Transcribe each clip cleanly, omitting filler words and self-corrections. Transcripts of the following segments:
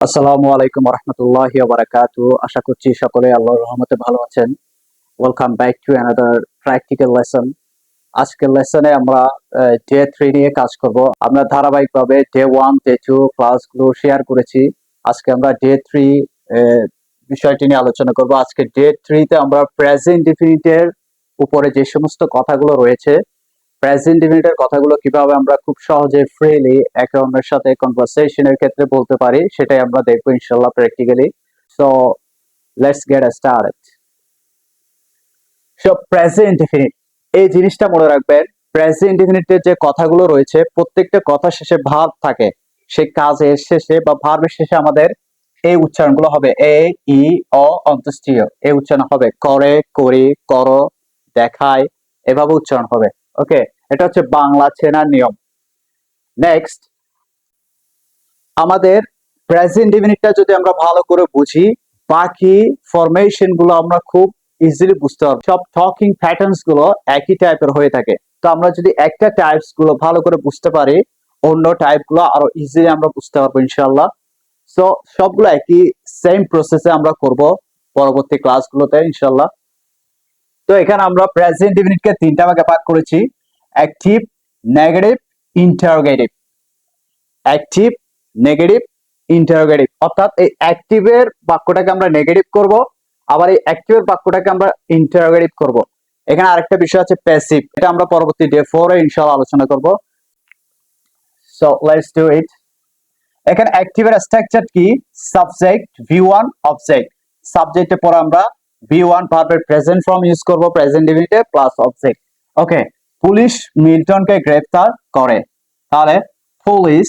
আসসালামু আলাইকুম রহমতুল্লাহি ওয়া বারাকাতু। আশা করছি সকলে আল্লাহর রহমতে ভালো আছেন। Welcome back to another practical lesson. আজকের লেসনে আমরা ডে 3 নিয়ে কাজ করব। আমরা ধারাবাহিকভাবে ডে 1, ডে 2 ক্লাসগুলো শেয়ার করেছি। আজকে আমরা ডে 3 বিষয়টি নিয়ে আলোচনা করব। আজকে ডে 3 তে আমরা প্রেজেন্ট ডিফিনিটের উপরে যে সমস্ত কথাগুলো রয়েছে, প্রেজেন্ট ডিফিনিটের কথাগুলো কিভাবে আমরা খুব সহজে ফ্রিলি একে অন্যের সাথে কনভারসেশনের ক্ষেত্রে বলতে পারি, সেটাই আমরা দেখবো ইনশাআল্লাহ practically. So let's get started. So present definite, এই জিনিসটা মনে রাখবেন, প্রেজেন্ট ডিফিনিটের যে কথাগুলো রয়েছে প্রত্যেকটা কথা শেষে ভার্ব থাকে। সেই কাজের শেষে বা ভার্বের শেষে আমাদের এই উচ্চারণগুলো হবে এ, ই, অ, অন্ত্যেষ্টিয়। এই উচ্চারণ হবে করে, করি, করো, দেখায়, এভাবে উচ্চারণ হবে। ওকে, এটা হচ্ছে বাংলা চেনার নিয়ম। নেক্সট, আমাদের প্রেজেন্ট ডিফিনিটটা যদি আমরা ভালো করে বুঝি, বাকি ফরমেশন গুলো আমরা খুব ইজিলি বুঝতে পারবো। সব টকিং প্যাটার্নস গুলো একই টাইপের হয়ে থাকে। তো আমরা যদি একটা টাইপস গুলো ভালো করে বুঝতে পারি, অন্য টাইপ গুলো আরো ইজিলি আমরা বুঝতে পারবো ইনশাআল্লাহ। সো সবগুলো একই সেম প্রসেসে আমরা করব পরবর্তী ক্লাসগুলোতে ইনশাআল্লাহ। তো এখানে আমরা প্রেজেন্ট ডিফিনিটকে তিনটা ভাগে ভাগ করেছি: active, negative, interrogative. Active, negative, interrogative. অর্থাৎ এই অ্যাক্টিভের বাক্যটাকে আমরা নেগেটিভ করব, আবার এই অ্যাক্টিভের বাক্যটাকে আমরা ইন্টারোগেটিভ করব। এখানে আরেকটা বিষয় আছে প্যাসিভ, এটা আমরা পরবর্তী ডে 4 এ ইনশাআল্লাহ আলোচনা করব। So let's do it. এখানে অ্যাক্টিভের স্ট্রাকচার কি? Subject, V1, object. সাবজেক্টে পরে আমরা ভি1 ভার্বের প্রেজেন্ট ফর্ম ইউজ করব প্রেজেন্ট ডিফিনিটে প্লাস অবজেক্ট। ওকে, পুলিশ মিল্টনকে গ্রেফতার করে। তাহলে পুলিশ,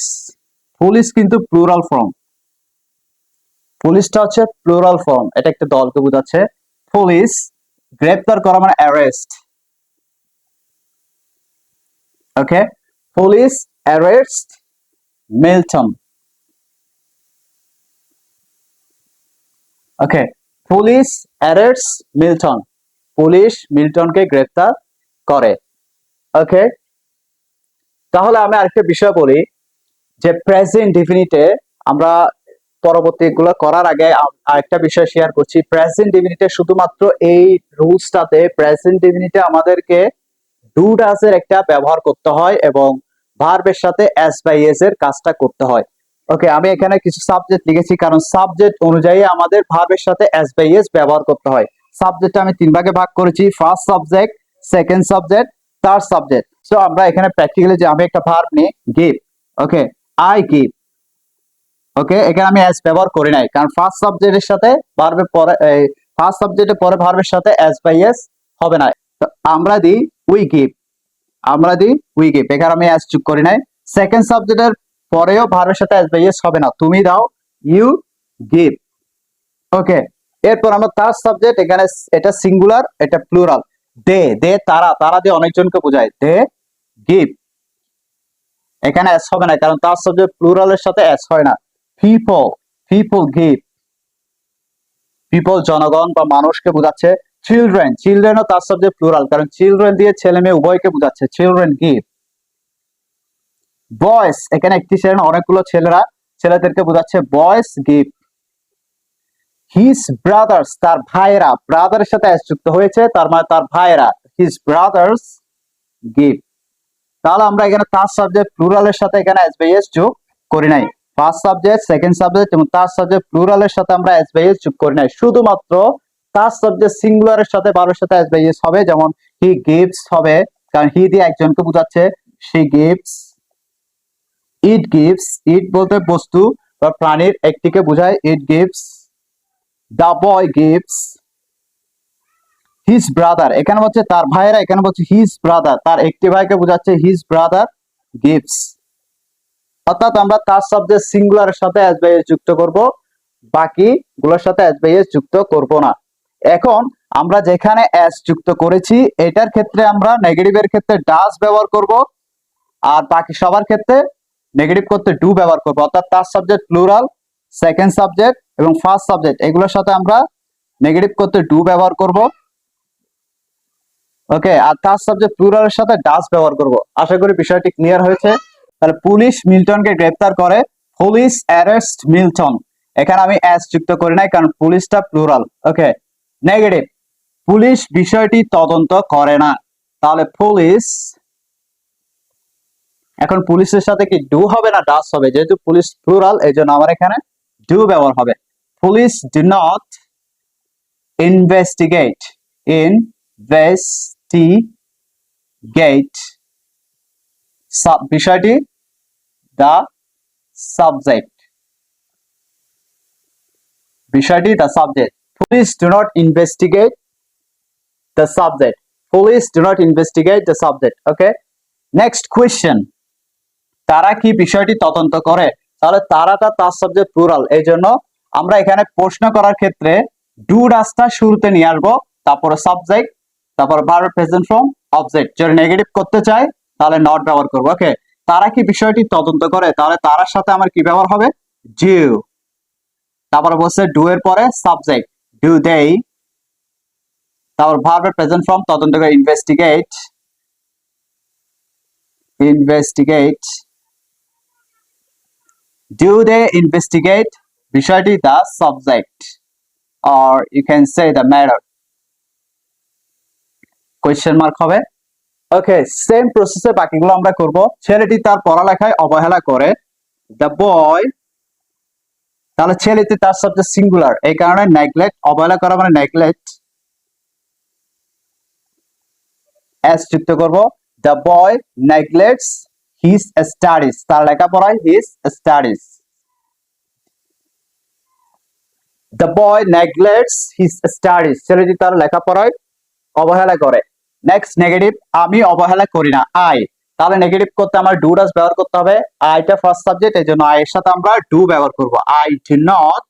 পুলিশ কিন্তু প্লুরাল ফর্ম, পুলিশটা হচ্ছে প্লুরাল ফর্ম, এটা একটা দলকে বোঝাচ্ছে। পুলিশ গ্রেফতার করা মানে অ্যারেস্ট। ওকে, পুলিশ অ্যারেস্ট মিল্টন। ওকে, পুলিশ অ্যারেস্ট মিল্টন, পুলিশ মিল্টনকে গ্রেফতার করে। ওকে, তাহলে আমি আরেকটা বিষয় বলি যে প্রেজেন্ট ডিফিনিটে আমরা পরবর্তীগুলো করার আগে আরেকটা বিষয় শেয়ার করছি। প্রেজেন্ট ডিফিনিটে শুধুমাত্র এই রুলসটাতে প্রেজেন্ট ডিফিনিটে আমাদেরকে ডু ডাজ এর একটা ব্যবহার করতে হয় এবং ভার্বের সাথে এস বাই এস এর কাজটা করতে হয়। ওকে, আমি এখানে কিছু সাবজেক্ট লিখেছি কারণ সাবজেক্ট অনুযায়ী আমাদের ভার্বের সাথে এস বাই এস ব্যবহার করতে হয়। সাবজেক্ট আমি তিন ভাগে ভাগ করেছি: first subject, second subject, third subject. So আমরা এখানে প্র্যাকটিক্যালি যে আমি একটা ভার্ব নিই give. Okay, I give. Okay, এখানে আমি এস ব্যবহার করি নাই কারণ ফার্স্ট সাবজেক্টের সাথে ভার্বের পরে ফার্স্ট সাবজেক্টের পরে ভার্বের সাথে এস বাই এস হবে না। তো আমরা দিই উই গিভ, আমরা দিই উই গিভ, এখানে আমি এস যোগ করি নাই। সেকেন্ড সাবজেক্টের পরেও ভার্বের সাথে এস বাই এস হবে না, তুমি দাও, ইউ গিভ। ওকে, এরপর আমরা থার্ড সাবজেক্ট, এখানে এটা সিঙ্গুলার, এটা প্লুরাল। দে, দে তারা, তারা দিয়ে অনেকজনকে বোঝায়, দে গিভ। এখানে এস হবে না কারণ থার্ড সাবজেক্ট প্লুরালের সাথে এস হয় না। পিপল, পিপল গিভ, পিপল জনগণ বা মানুষকে বোঝাচ্ছে। চিলড্রেন, চিলড্রেনও তার সাবজেক্ট প্লুরাল কারণ চিলড্রেন দিয়ে ছেলে মেয়ে উভয়কে বোঝাচ্ছে, চিলড্রেন গিভ। বয়েস, এখানে একটি ছেলে না, অনেকগুলো ছেলেরা, ছেলেদেরকে বোঝাচ্ছে, বয়েস গিভ। হিজ ব্রাদার্স, তার ভাইয়েরা, ব্রাদারের সাথে এস যুক্ত হয়েছে তার মানে তার ভাইয়েরা, হিজ ব্রাদার্স গিভ। তাহলে আমরা এখানে তার সাবজেক্ট প্লুরালের সাথে এখানে এস বাই এস যোগ করি নাই। ফার্স্ট সাবজেক্ট, সেকেন্ড সাবজেক্ট এবং তার সাবজেক্ট প্লুরালের সাথে আমরা এস বাই এস যোগ করি নাই। শুধুমাত্র তার সাবজেক্ট সিঙ্গুলারের সাথে ভার্বের সাথে এস বাই এস হবে, যেমন হি গিভস হবে কারণ হি দিয়ে একজনকে বোঝাচ্ছে, she gives. It gives, it বলতে বস্তু বা প্রাণীর একটিকে বোঝায়, it gives. The boy gives. His brother, এখানে হচ্ছে তার ভাইয়েরা, এখানে হচ্ছে হিজ ব্রাদার, তার একটি ভাইকে বোঝাচ্ছে, হিজ ব্রাদার গিভস। অর্থাৎ আমরা তার সাবজেক্ট সিঙ্গুলারের সাথে এস বাই এস যুক্ত করব, বাকি গুলোর সাথে এস বাই এস যুক্ত করব না। এখন আমরা যেখানে এস যুক্ত করেছি এটার ক্ষেত্রে আমরা নেগেটিভের ক্ষেত্রে ডাজ ব্যবহার করব, আর বাকি সবার ক্ষেত্রে নেগেটিভ করতে ডু ব্যবহার করব। অর্থাৎ তার সাবজেক্ট প্লুরাল, সেকেন্ড সাবজেক্ট এবং ফার্স্ট সাবজেক্ট এগুলোর সাথে আমরা নেগেটিভ করতে ডু ব্যবহার করব। ওকে, আর তার সাবজেক্ট প্লুরালের সাথে ডাজ ব্যবহার করব। আশা করি বিষয়টি ক্লিয়ার হয়েছে। তাহলে পুলিশ মিল্টনকে গ্রেফতার করে, পুলিশ অ্যারেস্ট মিল্টন। এখানে আমি এস যুক্ত করি নাই কারণ পুলিশটা প্লুরাল। ওকে, নেগেটিভ, পুলিশ বিষয়টি তদন্ত করে না। তাহলে পুলিশ, এখন পুলিশের সাথে কি ডু হবে না ডাস হবে? যেহেতু পুলিশ প্লুরাল এই জন্য আমার এখানে ডু ব্যবহার হবে। Police do not investigate, investigate বিষয়টি দা সাবজেক্ট, বিষয়টি the subject. Police do not investigate the subject, police do not investigate the subject. Okay, next question, তারা কি বিষয়টি তদন্ত করে? তাহলে তারাটা তার সাবজেক্ট প্লুরাল, এই জন্য আমরা এখানে প্রশ্ন করার ক্ষেত্রে ডু ডাসটা শুরুতে নিয়ে আসবো, তারপরে সাবজেক্ট, তারপর ভার্ব প্রেজেন্ট ফর্ম, অবজেক্ট। যদি নেগেটিভ করতে চাই তাহলে নট ব্যবহার করবো। ওকে, তারা কি বিষয়টি তদন্ত করে? তাহলে তারার সাথে আমার কি ব্যবহার হবে? ডু। তারপর বলছে ডু এর পরে সাবজেক্ট, ডু দেই। তারপর ভার্ব প্রেজেন্ট ফর্ম তদন্ত করে, investigate, investigate. Do they investigate বিষয়টি the subject, or you can say the matter? Question mark হবে। ওকে, সেম প্রসেসে বাকিগুলো আমরা করব। ছেলেটি তার পড়ালেখায় অবহেলা করে, the boy, তাহলে ছেলেটি তার সাবজেক্ট সিঙ্গুলার, এই কারণে নেগলেক্ট, অবহেলা করা মানে নেগলেক্ট, এস যুক্ত করব। the boy neglects his studies, তার লেখাপড়ায় his studies। The boy neglects his studies, ছেলেটি তার লেখাপড়ায় অবহেলা করে। নেক্সট নেগেটিভ, আমি অবহেলা করি না, আই। তাহলে নেগেটিভ করতে আমার ডু ডাস ব্যবহার করতে হবে। আইটা ফার্স্ট সাবজেক্ট, এই জন্য আই এর সাথে আমরা ডু ব্যবহার করব। I do not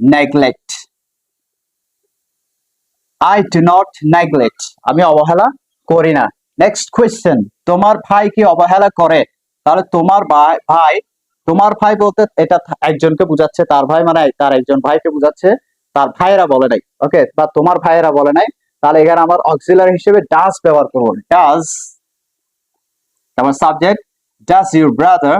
neglect, I do not neglect, আমি অবহেলা করি না। নেক্সট কোয়েশ্চেন, তোমার ভাই কি অবহেলা করে? তাহলে তোমার ভাই, তোমার ভাই বলতে এটা একজনকে বোঝাচ্ছে, তার ভাই মানে তার একজন ভাইকে বোঝাচ্ছে, তার ভাইয়েরা বলে নাই। ওকে, বা তোমার ভাইয়েরা বলে নাই। তাহলে এখানে আমার অক্সিলারি হিসেবে ডাজ ব্যবহার করব। ডাজ, আমার subject, does your brother,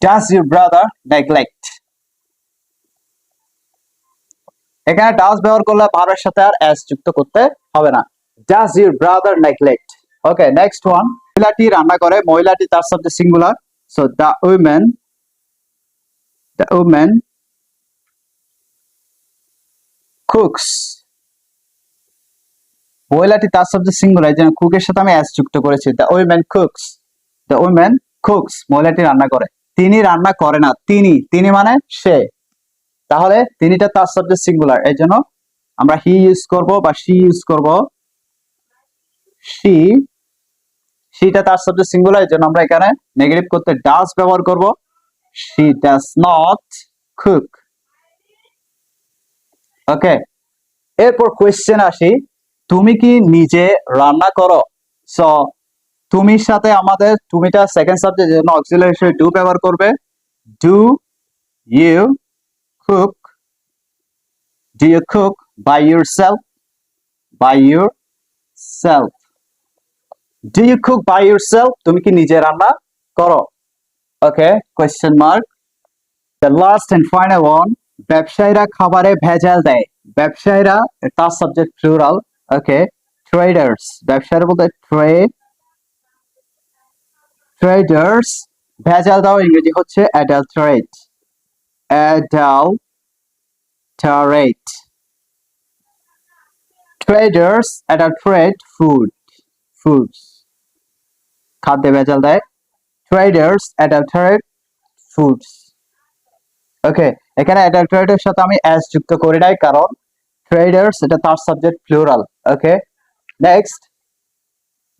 does your brother neglect. এখানে ডাজ ব্যবহার করলে ভার্বের সাথে আর এস যুক্ত করতে হবে না। Does your brother neglect. Okay, next one, মহিলাটি রান্না করে, মহিলাটি তার subject singular, so the women, the women cooks, মহিলাটি তার সাবজেক্ট সিঙ্গুলার, যেন কুকের সাথে আমি এস যুক্ত করেছি। The women cooks, the women cooks, মহিলাটি রান্না করে। তিনি রান্না করে না, তিনি, তিনি মানে সে, তাহলে তিনিটা তার সাবজেক্ট সিঙ্গুলার, এই জন্য আমরা হি ইউজ করব বা শি ইউজ করব। শি, শিটা তার সাবজেক্ট সিঙ্গুলার, এই জন্য আমরা এখানে নেগেটিভ করতে ডাজ ব্যবহার করব। She does not cook. Okay, এরপর কোয়েশ্চেন আসি, তুমি কি নিজে রান্না করো? সো তুমির সাথে আমাদের তুমিটা সেকেন্ড সাবজেক্ট, জন্য অক্সিলারি হিসেবে ডু ব্যবহার করবে। Do you cook, do you cook by yourself, by yourself, do you cook by yourself, তুমি কি নিজে রান্না করো? Okay, question mark. The last and final one, ব্যবসায়ীরা খাবারে ভেজাল দেয়, ব্যবসায়ীরা তার সাবজেক্ট প্লুরাল। ওকে, ট্রেডার্স, ব্যবসায়ীরা বলতে ট্রেডার্স, ভেজাল দাও ইংরেজি হচ্ছে অ্যাডাল্টারেট, অ্যাডাল্টারেট। ট্রেডার্স অ্যাডাল্টারেট ফুড, ফুডস, খাদ্যে ভেজাল দেয়। Traders অ্যাডাল্টারেট foods. ওকে, এখানে অ্যাডাল্টারেটের সাথে আমি এস যুক্ত করি নাই, কারণ ট্রেডার্স এটা তার subject plural. Okay, next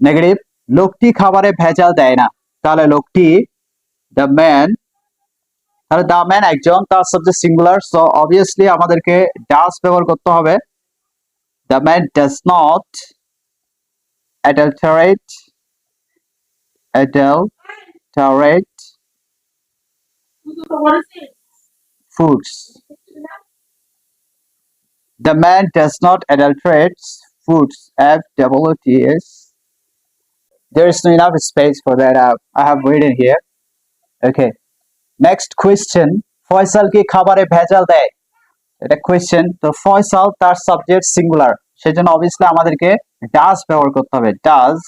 negative, লোকটি খাবারে ভেজাল দেয় না, তাহলে লোকটি, দ্য ম্যান, তাহলে দ্য ম্যান একজন, তার সাবজেক্ট সিঙ্গুলার, সো অবভিয়াসলি আমাদেরকে ডাজ ব্যবহার করতে হবে। The man does not adulterate, adulterate foods. The man does not adulterate foods. FWTS. There is no enough space for that. I have written here. Okay, next question, Faisal কি খাবারে ভেজাল দেয়? এটা question. তো ফয়সাল তার সাবজেক্ট সিঙ্গুলার, সেজন্য obviously আমাদেরকে does ব্যবহার করতে হবে। Does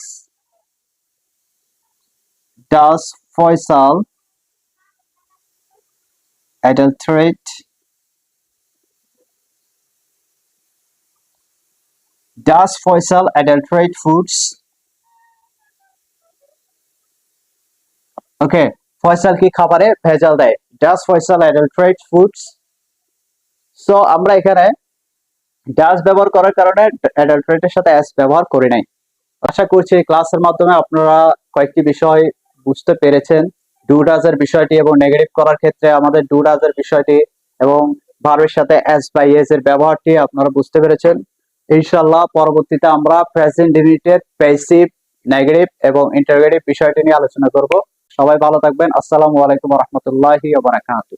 Faisal adulterate foods? Okay, Faisal কি খাবারে ভেজাল দেয়? Does Faisal adulterate foods? So আমরা এখানে ডাজ ব্যবহার করার কারণে অ্যাডাল্টারেটের সাথে এস ব্যবহার করি নাই। আশা করছি ক্লাসের মাধ্যমে আপনারা কয়েকটি বিষয় বুঝতে পেরেছেন। ডু ডাজ এর বিষয়টি এবং নেগেটিভ করার ক্ষেত্রে আমাদের ডু ডাজ এর বিষয়টি এবং ভার্বের সাথে এস বা ইয়েস এর ব্যবহারটি আপনারা বুঝতে পেরেছেন। ইনশাআল্লাহ পরবর্তীতে আমরা প্রেজেন্ট ইউনিটের প্যাসিভ, নেগেটিভ এবং ইন্টারোগেটিভ বিষয়টি নিয়ে আলোচনা করব। সবাই ভালো থাকবেন। আসসালামু আলাইকুম ওয়া রাহমাতুল্লাহি ওয়া বারাকাতুহু।